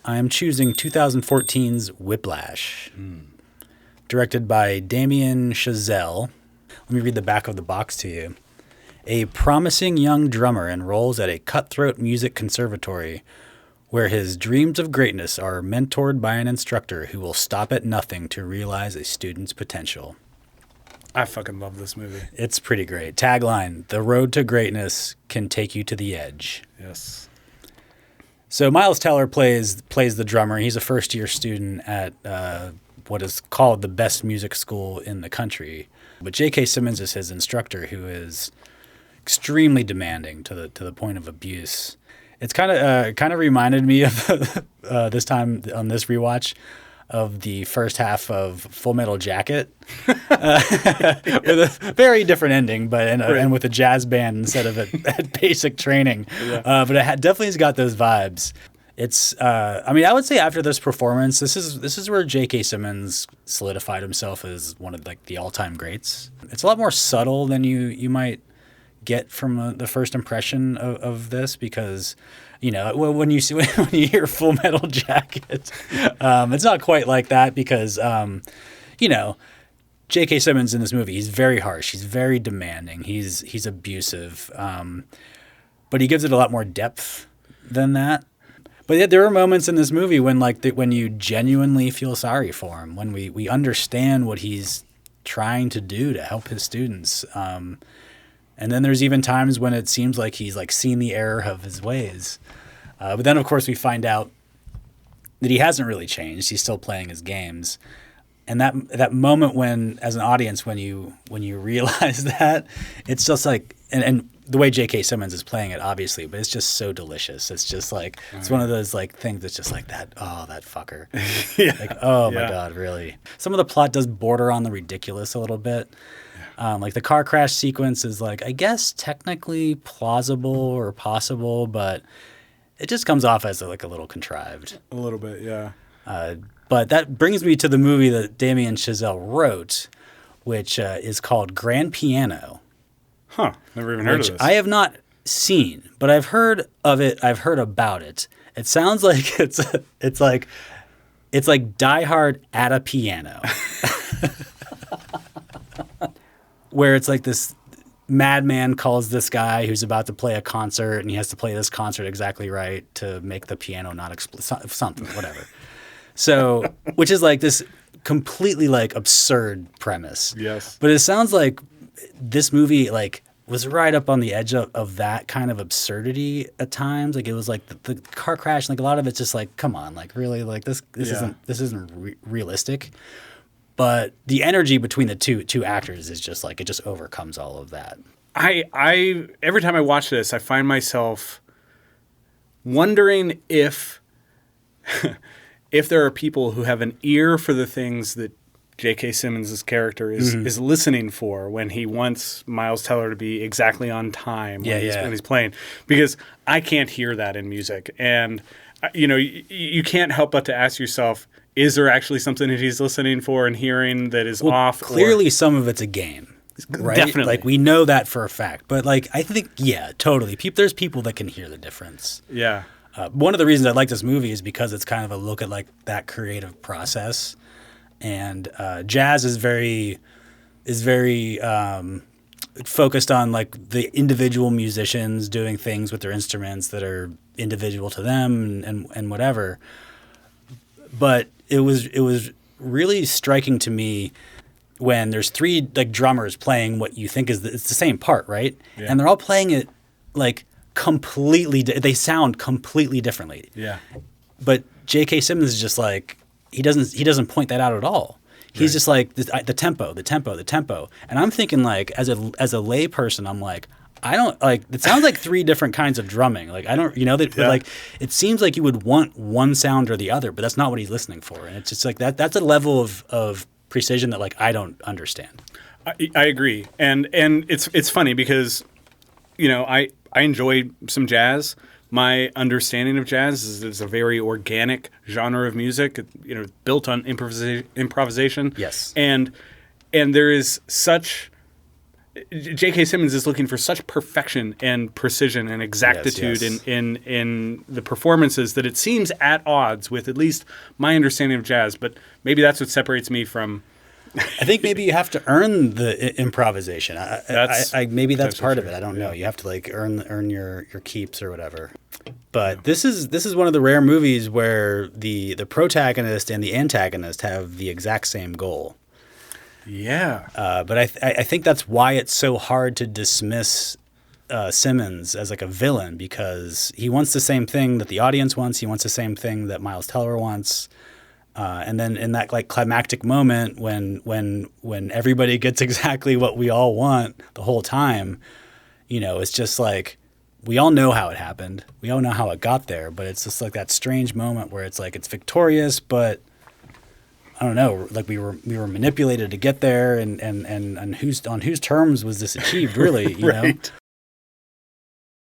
I'm choosing 2014's Whiplash, directed by Damien Chazelle. Let me read the back of the box to you. A promising young drummer enrolls at a cutthroat music conservatory where his dreams of greatness are mentored by an instructor who will stop at nothing to realize a student's potential. I fucking love this movie. It's pretty great. Tagline, the road to greatness can take you to the edge. Yes. So Miles Teller plays the drummer. He's a first-year student at what is called the best music school in the country. But J.K. Simmons is his instructor, who is extremely demanding to the point of abuse. It's kind of reminded me of this time on this rewatch of the first half of Full Metal Jacket, with a very different ending, but and with a jazz band instead of at basic training. Yeah. But it definitely has got those vibes. It's I would say after this performance, this is where J.K. Simmons solidified himself as one of like the all-time greats. It's a lot more subtle than you might get from the first impression of this, because when you hear Full Metal Jacket, it's not quite like that, because J.K. Simmons in this movie, he's very harsh, he's very demanding, he's abusive, but he gives it a lot more depth than that. But yet there are moments in this movie when when you genuinely feel sorry for him, when we understand what he's trying to do to help his students. And then there's even times when it seems like he's seen the error of his ways. But then, of course, we find out that he hasn't really changed. He's still playing his games. And that moment when, as an audience, when you realize that, it's just like, and the way J.K. Simmons is playing it, obviously, but it's just so delicious. It's just like, it's one of those things that's just like that, oh, that fucker. Yeah. Oh my God, really. Some of the plot does border on the ridiculous a little bit. The car crash sequence is I guess technically plausible or possible, but it just comes off as a little contrived. A little bit, yeah. But that brings me to the movie that Damien Chazelle wrote, which is called Grand Piano. Huh, never even heard of this. I have not seen, but I've heard of it. I've heard about it. It sounds like it's like Die Hard at a piano. Where it's like this madman calls this guy who's about to play a concert, and he has to play this concert exactly right to make the piano not explode, something, whatever. So, which is this completely absurd premise. Yes. But it sounds like this movie was right up on the edge of that kind of absurdity at times. It was the car crash, a lot of it's just come on, really, this isn't realistic. But the energy between the two actors is just it just overcomes all of that. I every time I watch this, I find myself wondering if there are people who have an ear for the things that J.K. Simmons' character is listening for when he wants Miles Teller to be exactly on time when he's playing. Because I can't hear that in music. And, you can't help but to ask yourself, is there actually something that he's listening for and hearing that is off? Clearly some of it's a game, right? Definitely. We know that for a fact. But I think, yeah, totally. There's people that can hear the difference. Yeah. One of the reasons I like this movie is because it's kind of a look at that creative process. And jazz is very focused on the individual musicians doing things with their instruments that are individual to them and whatever. But it was really striking to me when there's three drummers playing what you think it's the same part, right? Yeah. And they're all playing it completely. They sound completely differently. Yeah. But J.K. Simmons is just he doesn't point that out at all. He's just the tempo, and I'm thinking as a lay person, I'm I don't it sounds like three different kinds of drumming. I don't but it seems like you would want one sound or the other, but that's not what he's listening for, and it's just that's a level of precision that I don't understand. I agree, and it's funny because I enjoy some jazz. My understanding of jazz is it's a very organic genre of music, built on improvisation. Yes. And there is such J.K. Simmons is looking for such perfection and precision and exactitude in the performances that it seems at odds with at least my understanding of jazz. But maybe that's what separates me from. I think maybe you have to earn the improvisation. Maybe that's part of it. I don't know. You have to like earn your keeps or whatever. But this is one of the rare movies where the protagonist and the antagonist have the exact same goal. Yeah. But I think that's why it's so hard to dismiss Simmons as like a villain, because he wants the same thing that the audience wants. He wants the same thing that Miles Teller wants. And then in that like climactic moment when everybody gets exactly what we all want the whole time, it's just like we all know how it happened. We all know how it got there, but it's just like that strange moment where it's like it's victorious, but I don't know, like we were manipulated to get there, and on whose terms was this achieved, really? You know?